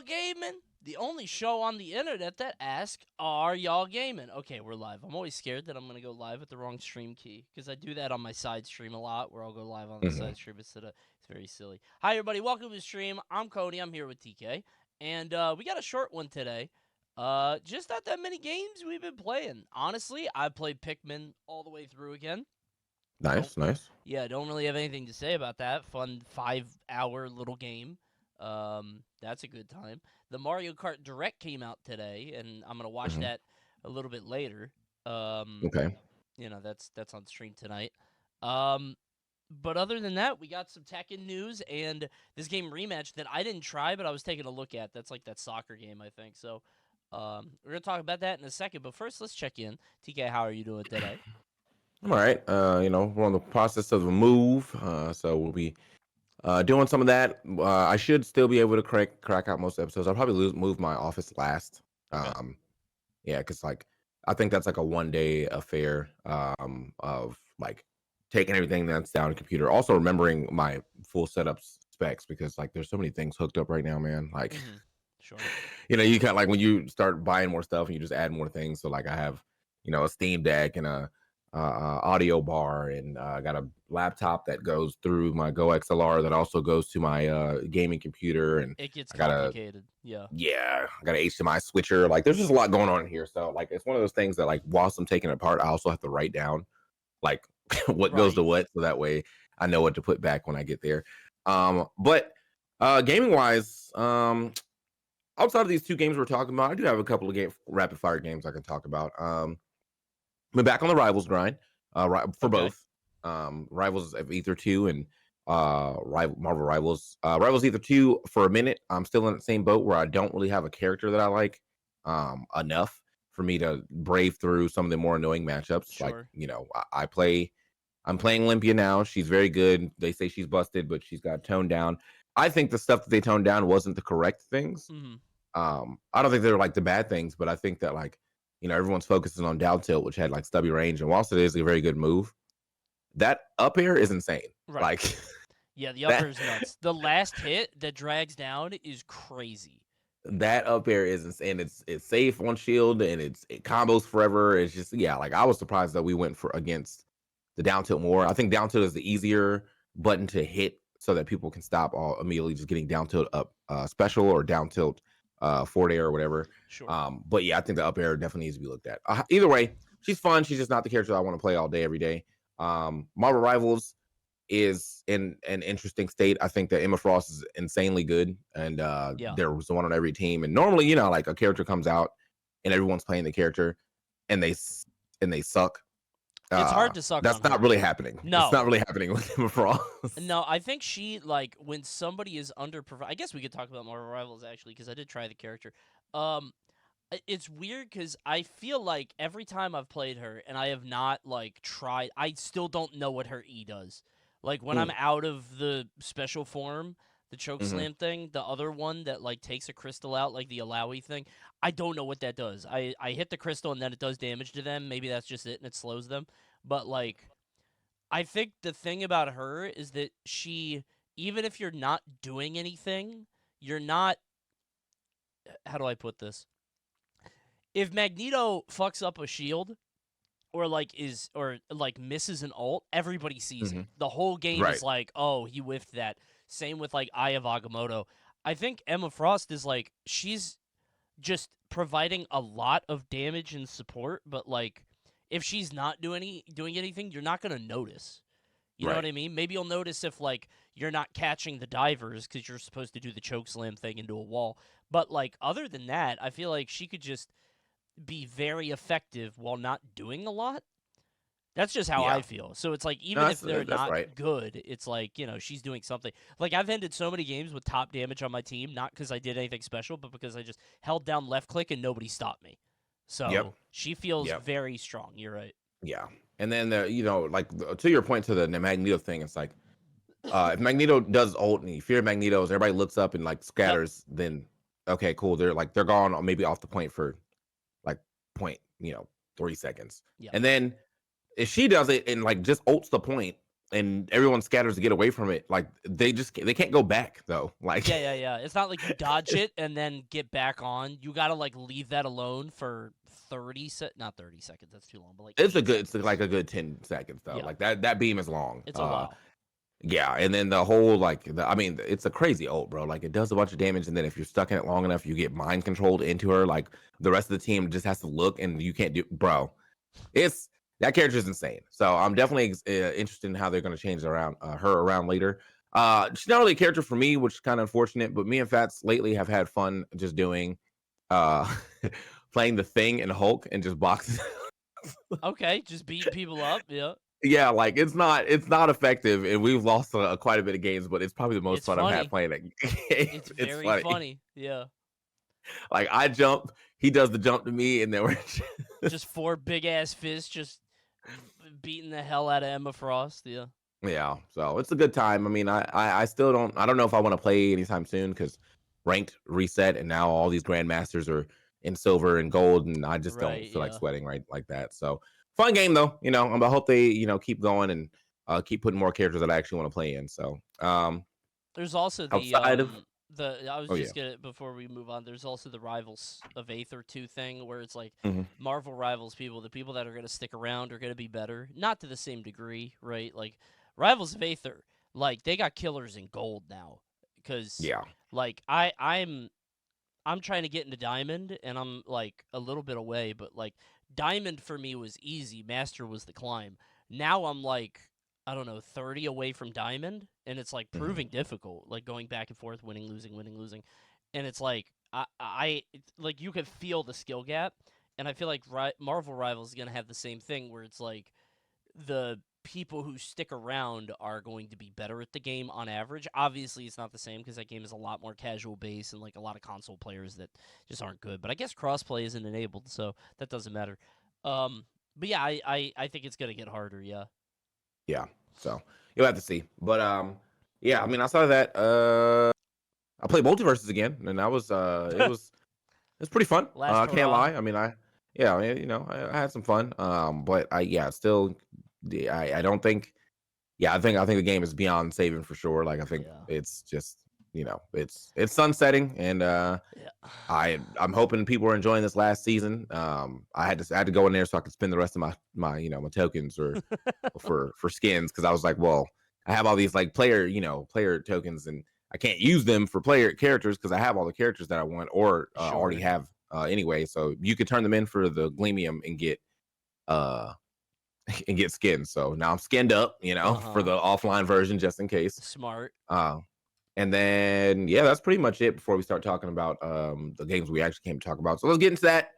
gaming? The only show on the internet that asks, are y'all gaming? Okay, we're live. I'm always scared that I'm going to go live with the wrong stream key because I do that on my side stream a lot where I'll go live on the side stream instead of, it's very silly. Hi, everybody. Welcome to the stream. I'm Coney. I'm here with TK. And we got a short one today. Just not that many games we've been playing. Honestly, I played Pikmin all the way through again. Nice. Yeah, don't really have anything to say about that. Fun 5-hour little game. That's a good time. The Mario Kart Direct came out today, and I'm gonna watch that a little bit later. Okay. That's on stream tonight. But other than that, we got some Tekken news and this game Rematch that I didn't try, but I was taking a look at. That's like that soccer game, I think. So, we're gonna talk about that in a second. But first, let's check in. TK, how are you doing today? I'm all right. We're on the process of a move, so we'll be doing some of that. I should still be able to crack out most episodes. I'll probably move my office last. Okay. Yeah, because I think that's like a 1-day affair of like taking everything that's down on the computer. Also remembering my full setup specs because like there's so many things hooked up right now, man. Like, Sure. you kind of like when you start buying more stuff and you just add more things. So like I have, a Steam Deck and a audio bar, and I got a laptop that goes through my Go XLR that also goes to my gaming computer, and It gets I got complicated. Yeah. I got an HDMI switcher. Like there's just a lot going on in here. So like it's one of those things that like whilst I'm taking it apart, I also have to write down like what goes to what, so that way I know what to put back when I get there. But gaming wise, outside of these two games we're talking about, I do have a couple of rapid fire games I can talk about. Been back on the Rivals grind for both Rivals of Ether 2 and Marvel Rivals. Rivals Ether 2 for a minute. I'm still in the same boat where I don't really have a character that I like enough for me to brave through some of the more annoying matchups. Sure. Like, I'm playing Olympia now. She's very good. They say she's busted, but she's got toned down. I think the stuff that they toned down wasn't the correct things. I don't think they're like the bad things, but I think that like, everyone's focusing on down tilt, which had like stubby range, and whilst it is a very good move, that up air is insane. Right. Like, yeah, the up air is nuts. The last hit that drags down is crazy. That up air is insane. It's safe on shield and it combos forever. It's just like I was surprised that we went against the down tilt more. I think down tilt is the easier button to hit so that people can stop all immediately just getting down tilt up special or down tilt forward air or whatever. Sure. But yeah, I think the up air definitely needs to be looked at. Either way, she's fun. She's just not the character I want to play all day every day. Marvel Rivals is in an interesting state. I think that Emma Frost is insanely good, and there was one on every team. And normally, like a character comes out and everyone's playing the character, and they suck. It's hard to suck. That's not really happening. No, it's not really happening with Emma Frost. No, I think she like when somebody is underperforming. I guess we could talk about Marvel Rivals actually because I did try the character. It's weird because I feel like every time I've played her and I have not like tried, I still don't know what her E does. Like when I'm out of the special form, the choke slam thing, the other one that like takes a crystal out, like the Alawi thing, I don't know what that does. I hit the crystal and then it does damage to them. Maybe that's just it and it slows them. But like, I think the thing about her is that she, even if you're not doing anything, you're not. How do I put this? If Magneto fucks up a shield, or like misses an ult, everybody sees it. The whole game is like, oh, he whiffed that. Same with like Eye of Agamotto. I think Emma Frost is like she's just providing a lot of damage and support, but like if she's not doing anything, you're not gonna notice. You know what I mean? Maybe you'll notice if like you're not catching the divers because you're supposed to do the choke slam thing into a wall. But like other than that, I feel like she could just be very effective while not doing a lot. That's just how I feel. So it's like even if they're not good, it's like, she's doing something. Like I've ended so many games with top damage on my team, not because I did anything special, but because I just held down left click and nobody stopped me. So she feels very strong. You're right. Yeah. And then, like to your point to the Magneto thing, it's like if Magneto does ult and you fear Magnetos, everybody looks up and like scatters, then okay, cool. They're gone maybe off the point for like 3 seconds. And then if she does it and like just ults the point, and everyone scatters to get away from it. Like they can't go back though. Like Yeah, yeah, yeah. It's not like you dodge it and then get back on. You gotta like leave that alone for not 30 seconds. That's too long, but like eight it's like seconds. a good 10 seconds though. Yeah, Like that beam is long. it's a while. Yeah, and then the whole I mean, it's a crazy ult, bro. Like it does a bunch of damage, and then if you're stuck in it long enough, you get mind controlled into her. Like the rest of the team just has to look, and you can't do, bro. It's that character is insane. So I'm definitely interested in how they're going to change around her around later. She's not really a character for me, which is kind of unfortunate. But me and Fats lately have had fun just doing, uh, playing the Thing and Hulk and just boxes. Okay, just beating people up. Yeah, Yeah, like it's not effective, and we've lost quite a bit of games, but it's probably the most it's fun I've had funny. playing that game. It's It's very funny. funny. Yeah, Like I jump, he does the jump to me, and then we're just just four big ass fists just beating the hell out of Emma Frost. Yeah, yeah. So it's a good time. I mean, I still don't know if I want to play anytime soon because ranked reset, and now all these grandmasters are in silver and gold, and I just don't right. feel like Yeah. sweating right like that. So fun game though. I hope they keep going and keep putting more characters that I actually want to play in. So There's also outside of the I was oh yeah. just gonna before we move on. There's also the Rivals of Aether 2 thing where it's like Mhm. Marvel Rivals people, the people that are gonna stick around are gonna be better, not to the same degree, right? Like Rivals of Aether, like they got killers in gold now, because Yeah. like I'm trying to get into Diamond, and I'm like a little bit away, but like Diamond for me was easy. Master was the climb. Now I'm like, I don't know, 30 away from Diamond, and it's like Mhm. proving difficult, like going back and forth, winning, losing, winning, losing. And it's like like you could feel the skill gap, and I feel like Marvel Rivals is going to have the same thing where it's like the people who stick around are going to be better at the game on average. Obviously, it's not the same because that game is a lot more casual based and like a lot of console players that just aren't good. But I guess crossplay isn't enabled, so that doesn't matter. Um, but yeah, I think it's gonna get harder. Yeah. Yeah. So you'll have to see. But yeah, I mean outside of that, I played multiverses again, and that was it's pretty fun. Last I can't hurrah. lie. I mean yeah, I mean, I had some fun. But I yeah, still I don't think yeah, I think the game is beyond saving for sure. Like I think Yeah. it's just, it's sunsetting and Yeah. I'm hoping people are enjoying this last season. I had to go in there so I could spend the rest of my tokens or for skins because I was like, well, I have all these like player tokens and I can't use them for player characters because I have all the characters that I want or already Sure. have anyway. So you could turn them in for the Gleamium uh and get skins. So now I'm skinned up, Uh for huh. the offline version just in case. Smart. Uh, and then yeah, that's pretty much it before we start talking about the games we actually came to talk about. So let's get into that.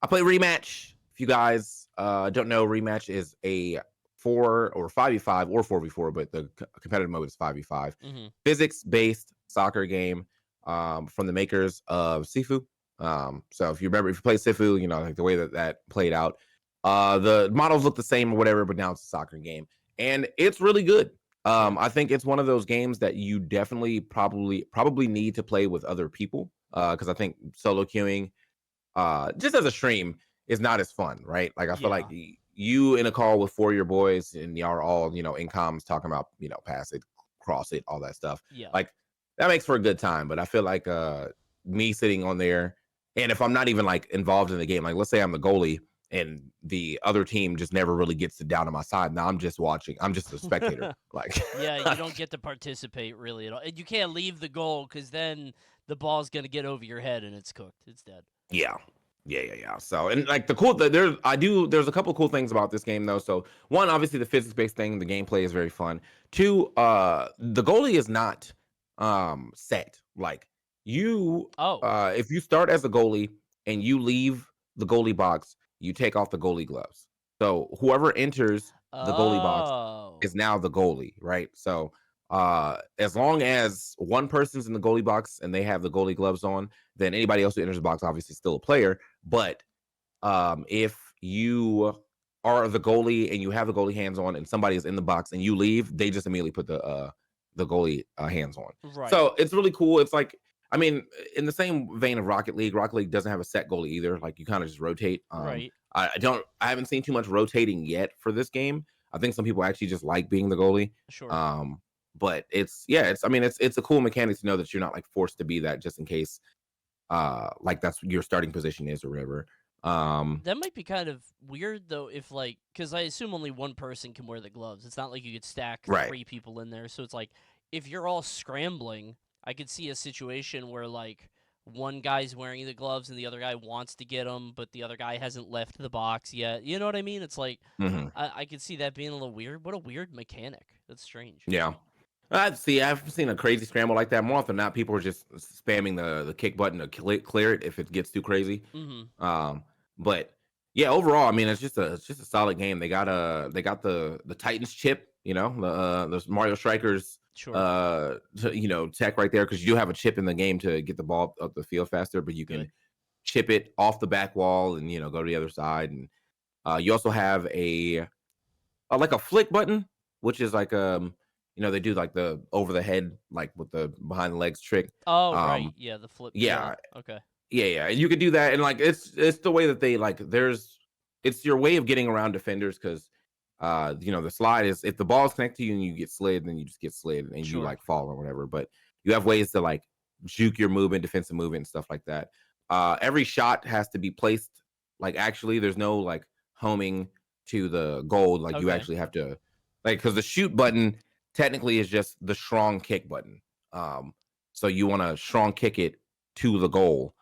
I play Rematch. If you guys don't know, Rematch is a 4 or 5v5 or 4v4, but the competitive mode is 5v5. Mm-hmm. Physics based soccer game from the makers of Sifu. So if you play Sifu, like the way that played out, the models look the same or whatever, but now it's a soccer game, and it's really good. Sure. I think it's one of those games that you definitely probably need to play with other people because I think solo queuing just as a stream is not as fun, right? Like I feel like Yeah. you in a call with four of your boys and y'all are all, in comms talking about, pass it, cross it, all that stuff. Yeah. Like that makes for a good time. But I feel like me sitting on there and if I'm not even like involved in the game, like let's say I'm the goalie and the other team just never really gets it down to my side. Now I'm just watching. I'm just a spectator. Like Yeah, you don't get to participate really at all. And you can't leave the goal because then the ball's gonna get over your head and it's cooked. It's dead. yeah. Yeah. So, and like there's a couple cool things about this game though. So, one, obviously the physics based thing, the gameplay is very fun. Two, the goalie is not set. Like Oh. if you start as a goalie and you leave the goalie box, you take off the goalie gloves. So, whoever enters the goalie box Oh. is now the goalie, right? So, as long as one person's in the goalie box and they have the goalie gloves on, then anybody else who enters the box obviously still a player. But if you are the goalie and you have the goalie hands on, and somebody is in the box and you leave, they just immediately put the goalie hands on. Right. So it's really cool. It's like, I mean, in the same vein of Rocket League, Rocket League doesn't have a set goalie either. Like you kind of just rotate. Right. I haven't seen too much rotating yet for this game. I think some people actually just like being the goalie. Sure. Um, but it's I mean it's a cool mechanic to know that you're not like forced to be that just in case like that's your starting position is or whatever. Um, That might be kind of weird though, if like, because I assume only one person can wear the gloves. It's not like you could stack right. three people in there. So it's like, if you're all scrambling, I could see a situation where like one guy's wearing the gloves and the other guy wants to get them, but the other guy hasn't left the box yet. You know what I mean? It's like, Mhm. I could see that being a little weird. What a weird mechanic. That's strange. Yeah. I've seen a crazy scramble like that. More often than not, people are just spamming the kick button to clear it if it gets too crazy. Mm-hmm. Um, but yeah, overall, I mean, it's just a solid game. They got the Titans chip, the Mario Strikers, Sure. tech right there because you do have a chip in the game to get the ball up the field faster, but you can Good. chip it off the back wall and go to the other side, and you also have like a flick button, which is like they do like the over the head, like with the behind the legs trick. Oh, right. Um, Yeah, the flip. Yeah. yeah, Okay. yeah, and you could do that, and like it's the way that they like. It's your way of getting around defenders because the slide is if the ball's connected to you and you get slid, then you just get slid and you Sure. like fall or whatever. But you have ways to like juke your movement, defensive movement, and stuff like that. Every shot has to be placed like actually. There's no like homing to the goal. Like you Okay. actually have to because the shoot button technically is just the strong kick button. Um, so you want to strong kick it to the goal.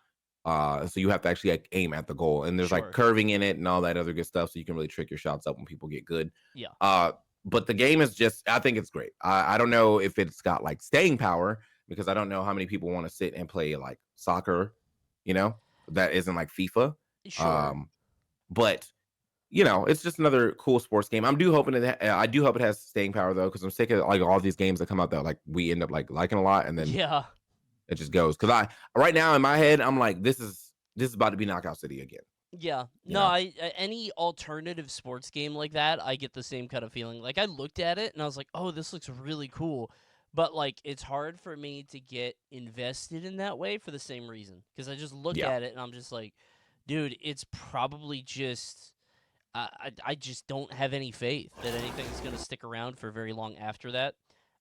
So you have to actually like aim at the goal, and there's like Sure. curving in it and all that other good stuff, so you can really trick your shots up when people get good. Yeah. Uh, but the game is I think it's great. I don't know if it's got like staying power because I don't know how many people want to sit and play like soccer, you know, that isn't like FIFA. Sure. Um, but it's just another cool sports game. I do hope it has staying power though, because I'm sick of like all these games that come out that like we end up like liking a lot, and then Yeah. it just goes. Because I right now in my head, I'm like, this is about to be Knockout City again. Yeah. You No, know? any alternative sports game like that, I get the same kind of feeling. Like I looked at it and I was like, "Oh, this looks really cool." But like it's hard for me to get invested in that way for the same reason because I just look Yeah. at it and I'm just like, "Dude, it's probably just I just don't have any faith that anything's going to stick around for very long after that."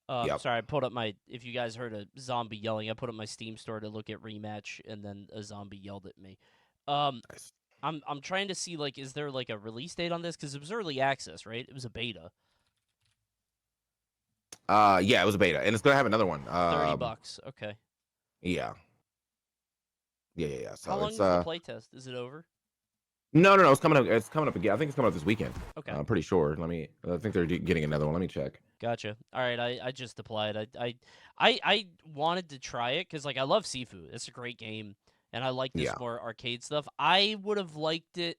Yep. Sorry, I pulled up my. If you guys heard a zombie yelling, I put up my Steam store to look at Rematch, and then a zombie yelled at me. Um, Nice. I'm trying to see like, is there like a release date on this? Because it was early access, right? It was a beta. Yeah, it was a beta, and it's gonna have another one. $30. Okay. Yeah, yeah. How So long it's is the playtest? Is it over? no, it's coming up. It's coming up again. I think it's coming up this weekend. Okay. I'm pretty sure. I think they're getting another one. Let me check. Gotcha. All right, I just applied. I wanted to try it because like I love Sifu. It's a great game, and I like this Yeah. more arcade stuff. I would have liked it.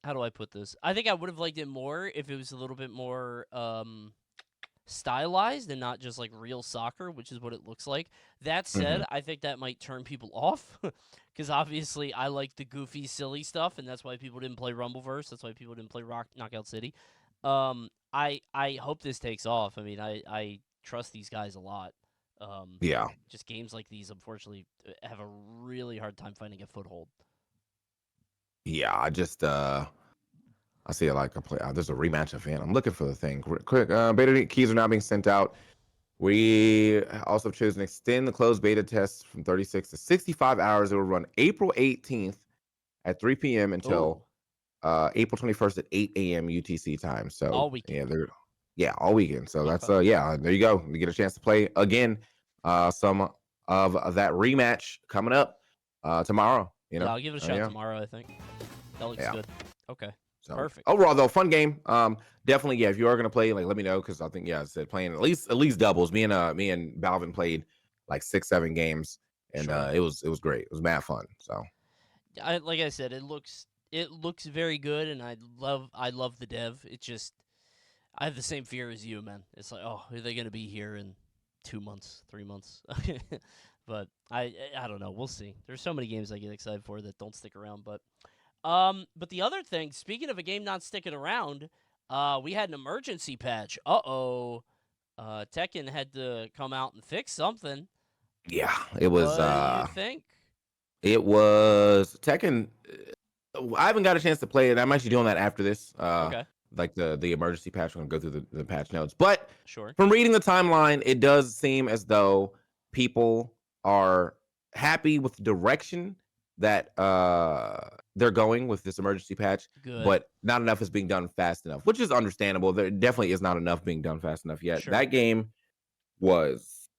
How do I put this? I think I would have liked it more if it was a little bit more stylized and not just like real soccer, which is what it looks like. That Hmm. said, I think that might turn people off because obviously I like the goofy, silly stuff, and that's why people didn't play Rumbleverse. That's why people didn't play Rock Knockout City. I hope this takes off. I mean, I trust these guys a lot. Um, Yeah. just games like these, unfortunately, have a really hard time finding a foothold. Yeah. I see it like a play. There's a rematch event. I'm looking for the thing. Quick. Beta keys are now being sent out. We also chose to extend the closed beta test from 36 to 65 hours. It will run April 18th at 3 p.m. Oh, until April 21st at 8 a.m. UTC time. So all weekend. yeah, all weekend. So that's Okay. there you go. You get a chance to play again. Some of that rematch coming up tomorrow. Yeah, I'll give it a shot Yeah, tomorrow. I think that looks yeah. good. Okay. So Perfect. overall though, fun game. Definitely, yeah. If you are gonna play, like, let me know because I think I said playing at least doubles. Me and Balvin played like 6-7 games, and Sure. it was great. It was mad fun. So Like I said, it looks very good, and I love the dev. It just I have the same fear as you, man. It's like, oh, are they gonna be here in 2 months, 3 months? But I don't know. We'll see. There's so many games I get excited for that don't stick around. But the other thing, speaking of a game not sticking around, we had an emergency patch. Tekken had to come out and fix something. yeah, What do you think? it was Tekken. I haven't got a chance to play it. I'm actually doing that after this. Okay. like the emergency patch. We're gonna go through the patch notes, but Sure. from reading the timeline, it does seem as though people are happy with the direction that they're going with this emergency patch, Good. but not enough is being done fast enough, which is understandable. There definitely is not enough being done fast enough yet. That Sure. game was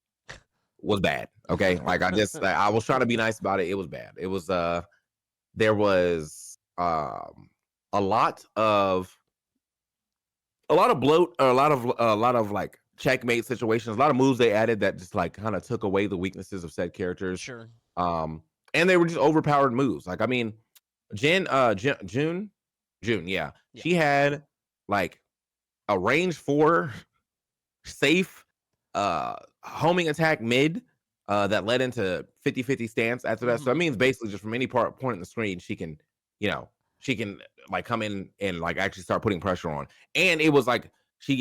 bad. Okay, like I was trying to be nice about it. It was bad. It was there was a lot of bloat, or a lot of like checkmate situations, a lot of moves they added that just like kind of took away the weaknesses of said characters. Sure. Um, and they were just overpowered moves. Like I mean, June, yeah, Yeah. she had like a range 4 safe homing attack mid that led into 50-50 stance after that. So that Mhm. means basically just from any point in the screen, she can, you know, she can like come in and like actually start putting pressure on. And it was like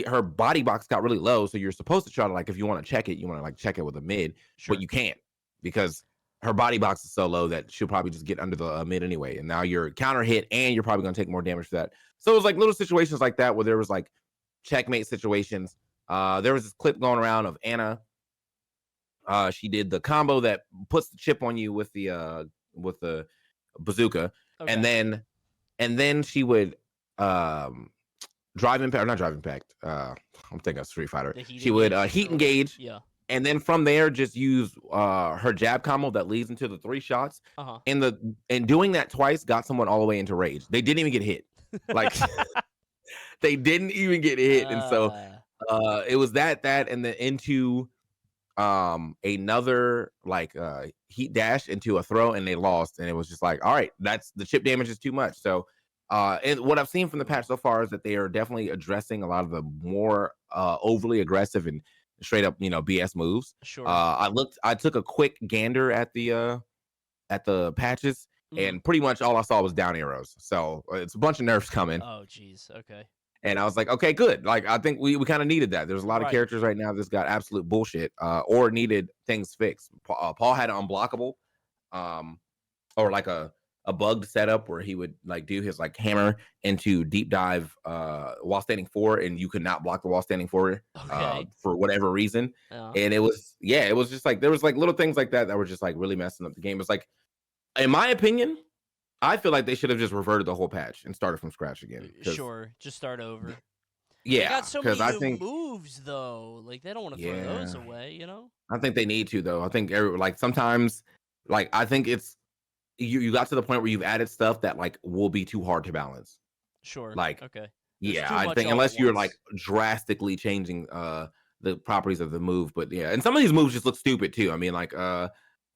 her body box got really low. So you're supposed to try to like, if you want to check it, you want to like check it with a mid, but Sure. you can't because her body box is so low that she'll probably just get under the mid anyway. And now you're counter hit and you're probably gonna take more damage for that. So it was like little situations like that where there was like checkmate situations. There was this clip going around of Anna. She did the combo that puts the chip on you with the bazooka, and Okay. then she would drive impact, or not drive impact. I'm thinking of Street Fighter. The heat She would engage heat or whatever. engage, Yeah. and then from there just use her jab combo that leads into the 3 shots. Uh-huh. And doing that twice got someone all the way into rage. They didn't even get hit. Like they didn't even get hit, and so uh it was that and then into another like heat dash into a throw, and they lost, and it was just like, all right, that's the chip damage is too much. So and what I've seen from the Ooh. patch so far is that they are definitely addressing a lot of the more overly aggressive and straight up, BS moves. Sure. I took a quick gander at the patches, Mhm. and pretty much all I saw was down arrows. So it's a bunch of nerfs coming, Oh, jeez. Okay. and I was like, okay, good. Like I think we kind of needed that. There's a lot of Right. characters right now that's got absolute bullshit, or needed things fixed. Paul had an unblockable, um, or like a bugged setup where he would like do his like hammer into deep dive while standing forward, and you could not block the while standing forward Okay. for whatever reason. Yeah. And it was just like there was like little things like that that were just like really messing up the game. It's like, in my opinion, I feel like they should have just reverted the whole patch and started from scratch again. Because Sure. Just start over. They got yeah, so because many I new think moves though. Like they don't want to throw those yeah, away. I think they need to though. I think like sometimes, like I think it's you got to the point where you've added stuff that like will be too hard to balance. Sure. Like Okay. There's yeah, too I much think all at unless you're like once. drastically changing the properties of the move, but yeah, and some of these moves just look stupid too. I mean, like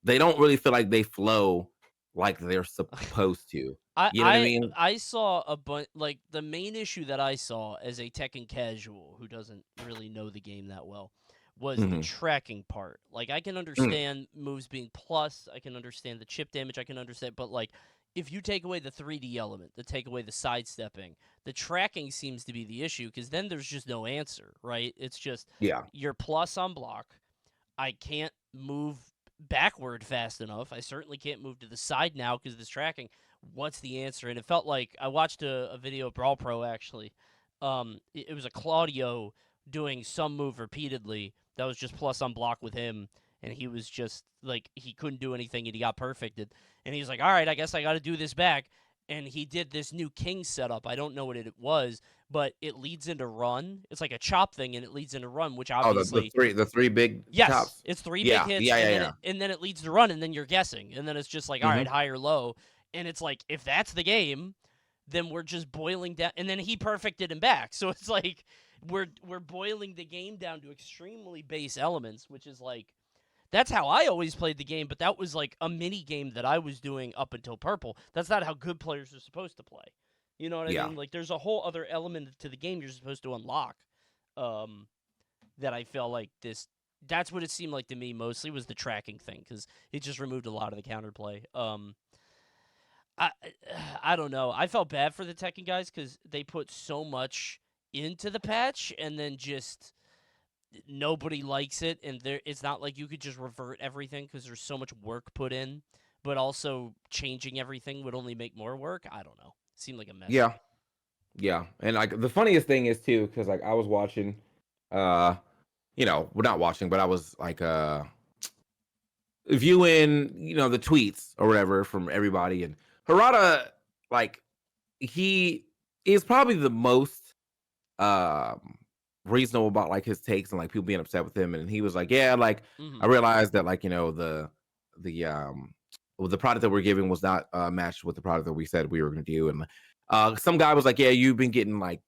they don't really feel like they flow like they're supposed to. I You know what I I mean? I saw a bunch. Like the main issue that I saw as a Tekken casual who doesn't really know the game that well was the Hmm. tracking part. Like I can Mm, understand moves being plus, I can understand the chip damage, I can understand, but like if you take away the 3D element, to take away the sidestepping, the tracking seems to be the issue because then there's just no answer, right? It's just yeah, you're plus on block. I can't move backward fast enough. I certainly can't move to the side now because of this tracking. What's the answer? And it felt like I watched a video of Brawl Pro actually. It was a Claudio doing some move repeatedly that was just plus on block with him, and he was just like he couldn't do anything, and he got perfected. And he was like, "All right, I guess I got to do this back." And he did this new king setup. I don't know what it was, but it leads into run. It's like a chop thing, and it leads into run, which oh, obviously the three big yes, chops. it's three big Yeah, hits, yeah, and yeah, then yeah. it leads to run, and then you're guessing, and then it's just like all right, Hmm. high or low, and it's like if that's the game, then we're just boiling down, and then he perfected him back, so it's like we're boiling the game down to extremely base elements, which is like that's how I always played the game, but that was like a mini game that I was doing up until purple. That's not how good players are supposed to play. You know what I Yeah, mean? Like there's a whole other element to the game you're supposed to unlock. Um, that I felt like this. That's what it seemed like to me mostly was the tracking thing because it just removed a lot of the counterplay. I I don't know. I felt bad for the Tekken guys because they put so much into the patch and then just nobody likes it, and there it's not like you could just revert everything because there's so much work put in. But also changing everything would only make more work. I don't know. Seemed like a mess. yeah. Yeah, and like the funniest thing is too, because like I was watching, uh, we're not watching, but I was like viewing, the tweets or whatever from everybody, and Harada, like he is probably the most um reasonable about like his takes and like people being upset with him, and he was like, yeah, like I Hmm. realized that like the well, the product that we're giving was not matched with the product that we said we were going to do, and some guy was like, yeah, you've been getting like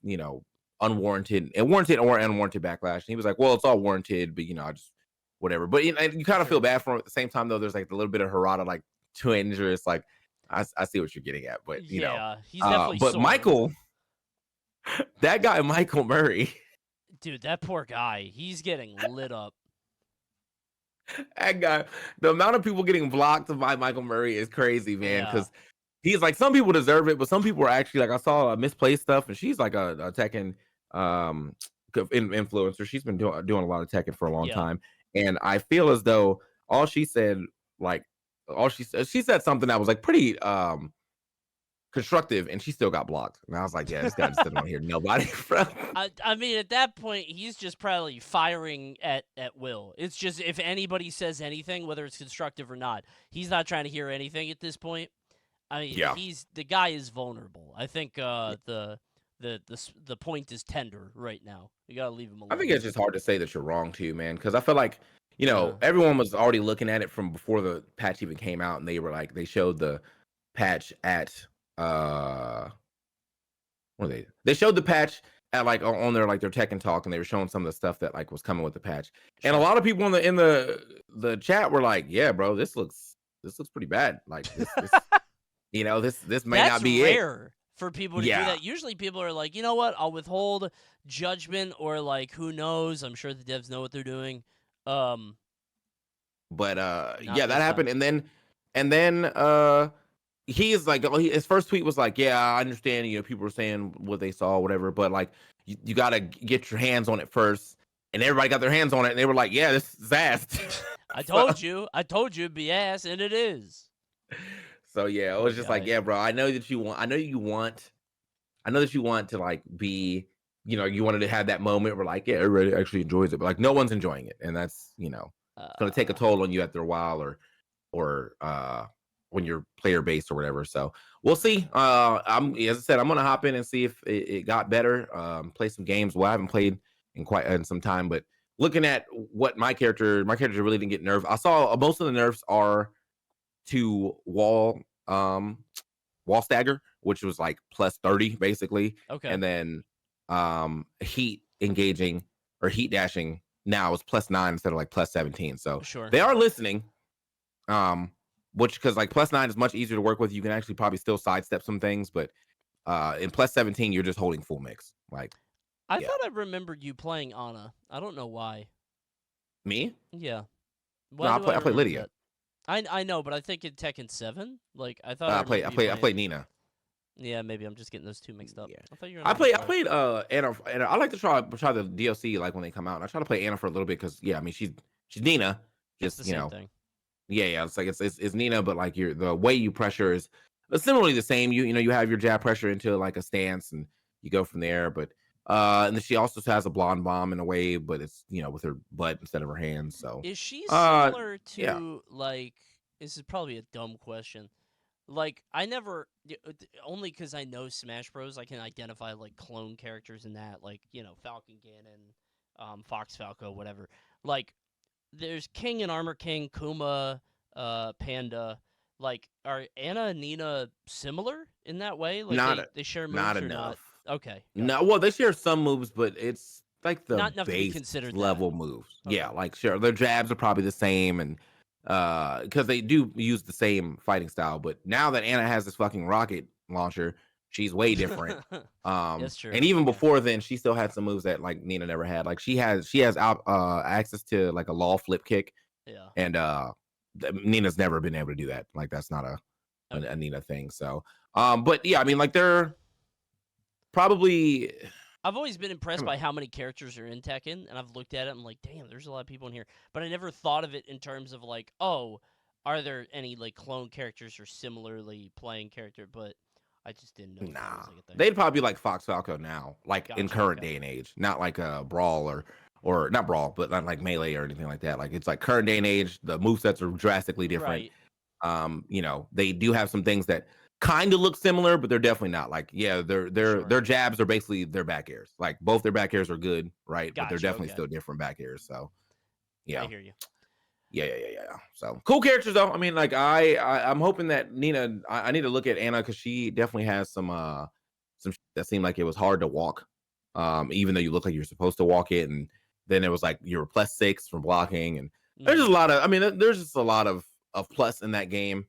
unwarranted and warranted or unwarranted backlash, and he was like, well, it's all warranted, but I just whatever, but you kind of feel Sure. bad for him at the same time though. There's like a little bit of Harada like to injurious, like I see what you're getting at, but Yeah, he's definitely but sore. Michael, that guy Michael Murray. Dude, that poor guy. He's getting lit up. That guy, the amount of people getting blocked by Michael Murray is crazy, man. Yeah. Because he's like, some people deserve it, but some people are actually like, I saw misplaced stuff, and she's like a Tekken um influencer. She's been doing a lot of Tekken for a long Yeah. time, and I feel as though all she said, like, she said something that was like pretty constructive, and she still got blocked. And I was like, yeah, this guy just didn't want to hear nobody from. I mean, at that point, he's just probably firing at will. It's just if anybody says anything, whether it's constructive or not, he's not trying to hear anything at this point. I mean, Yeah. the guy is vulnerable. I think the point is tender right now. You gotta leave him I think alone. it's just hard to say that you're wrong too, man. Because I feel like Yeah. everyone was already looking at it from before the patch even came out, and they were like, they showed the patch at what are they? They showed the patch at like on their like their Tekken talk, and they were showing some of the stuff that like was coming with the patch. And a Sure. lot of people in the chat were like, yeah, bro, this looks pretty bad. Like this may not That's be it. rare for people to do Yeah, that. Usually people are like, you know what, I'll withhold judgment or like who knows. I'm sure the devs know what they're doing. Um, but not yeah, that this time. happened, and then he is like, his first tweet was like, yeah, I understand, people were saying what they saw, whatever, but like you got to get your hands on it first, and everybody got their hands on it, and they were like, yeah, this is ass. I so, told you. I told you it'd be ass, and it is. so yeah, it Poor was just like, guy. yeah, bro, I know that you want to like be, you wanted to have that moment where like, yeah, everybody actually enjoys it, but like no one's enjoying it, and that's it's going to take a Uh, toll on you after a while, or when you're player based or whatever. So we'll see. I'm As I said, I'm gonna hop in and see if it got better. Play some games. Well, I haven't played in some time, but looking at what my character really didn't get nerfed. I saw most of the nerfs are to um wall stagger, which was like plus 30 basically, okay. and then heat engaging or heat dashing now is plus 9 instead of like plus 17. So Sure. they are listening, um, which, because like plus 9 is much easier to work with. You can actually probably still sidestep some things, but in plus 17, you're just holding full mix. Like, I yeah, thought I remembered you playing Ana. I don't know why. me? Yeah. No, Why I do I play remember Lydia. that? I know, but I think in Tekken 7, like I thought I I play remember I you play I playing. play Nina. Yeah, I am just getting those two mixed up. Yeah, I thought you were I Ana play I Fire. played Anna, and I like to try the DLC like when they come out. And I try to play Anna for a little bit because, yeah, I mean, she's Nina, It's the just same thing. yeah. It's like it's Nina, but like the way you pressure is similarly the same. You have your jab pressure into like a stance, and you go from there. But and then she also has a blonde bomb in a way, but it's with her butt instead of her hands. So Is she uh similar yeah, to like? This is probably a dumb question. Like I never only because I know Smash Bros. I can identify like clone characters in that, like Falcon Ganon, Fox Falco, whatever. Like there's King and Armor King, Kuma, Panda. Like are Anna and Nina similar in that way? Like not they share not moves or not? enough. Okay, No, gotcha. well, they share some moves, but it's like the Not enough to be base considered that. level moves. Yeah, Okay. like sure, their jabs are probably the same, and because they do use the same fighting style. But now that Anna has this fucking rocket launcher, she's way different. That's true. And even Yeah. before then, she still had some moves that like Nina never had. Like she has out access to like a law flip kick, Yeah. and Nina's never been able to do that. Like that's not a Okay. Nina thing. So but yeah, I mean, like they're probably. I've always been I impressed don't by know. how many characters are in Tekken, and I've looked at it. I'm like, damn, there's a lot of people in here. But I never thought of it in terms of like, oh, are there any like clone characters or similarly playing character? But I just didn't know if that Nah, was like a thing. they'd probably be like Fox Falco now, like in Gotcha. current Okay. day and age, not like a Brawl or not Brawl, but not like Melee or anything like that. Like it's like current day and age, the movesets are drastically different. Right. They do have some things that kind of look similar, but they're definitely not. Like, yeah, Sure. their jabs are basically their back airs. Like both their back airs are good, right? But they're Gotcha. definitely Okay. still different back airs. So I yeah. hear you. Yeah. So cool characters though. I mean, like I'm hoping that Nina. I need to look at Anna because she definitely has some that seemed like it was hard to walk. Even though you look like you're supposed to walk it, and then it was like you were +6 from blocking, and there's Mm. just a lot of. I mean, there's just a lot of plus in that game.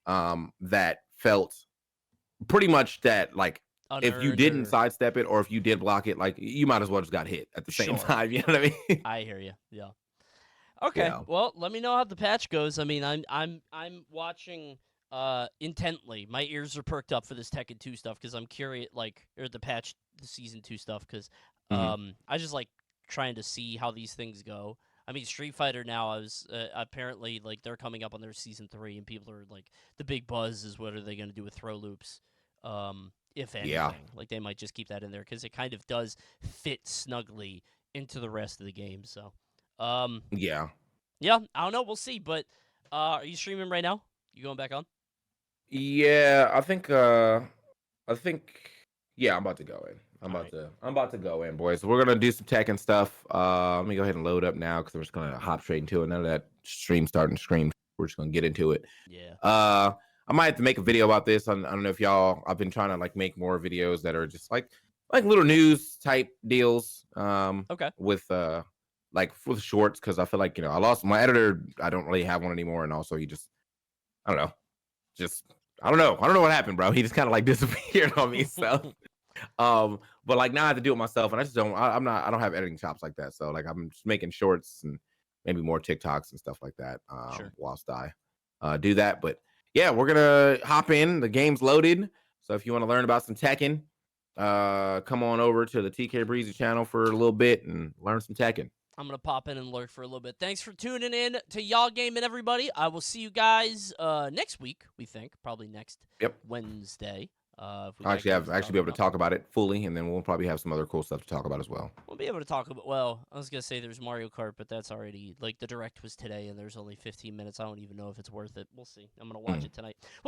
That felt pretty much that like if you Unearned didn't or sidestep it or if you did block it, like you might as well just got hit at the same sure. time. You know what I mean? I hear you. Yeah. Okay. Yeah. Well, let me know how the patch goes. I mean, I'm watching intently. My ears are perked up for this Tekken 2 stuff because I'm curious, like, or the season 2 stuff because Hmm. I just like trying to see how these things go. I mean, Street Fighter now, I was apparently like they're coming up on their season 3, and people are like, the big buzz is what are they going to do with throw loops, if Yeah. anything. Like they might just keep that in there because it kind of does fit snugly into the rest of the game. So, um, Yeah. yeah, I don't know. We'll see. But are you streaming right now? You going back on? Yeah, I think yeah, I'm about to go in. All right. I'm about to go in, boys. So we're gonna do some tech and stuff. Let me go ahead and load up now because we're just gonna hop straight into it. None of that stream starting to scream. We're just gonna get into it. Yeah. Uh I might have to make a video about this. I don't know if y'all I've been trying to like make more videos that are just like little news type deals. Okay. With like with shorts because I feel like, I lost my editor. I don't really have one anymore, and also he just I don't know just I don't know. I don't know what happened, bro. He just kind of like disappeared on me. So, but like now I have to do it myself, and I just don't. I don't have editing chops like that. So like I'm just making shorts and maybe more TikToks and stuff like that. Sure. Whilst I do that, but yeah, we're gonna hop in. The game's loaded, so if you want to learn about some Tekken, come on over to the TKbreezy channel for a little bit and learn some Tekken. I'm gonna pop in and lurk for a little bit. Thanks for tuning in to Y'all Gaming, everybody. I will see you guys next week. We think probably next Yep. Wednesday. If we I'll got actually games have to actually talk be able to about, talk about it fully, and then we'll probably have some other cool stuff to talk about as well. we'll be able to talk about. Well, I was gonna say there's Mario Kart, but that's already like the direct was today, and there's only 15 minutes. I don't even know if it's worth it. We'll see. I'm gonna watch Mm. it tonight.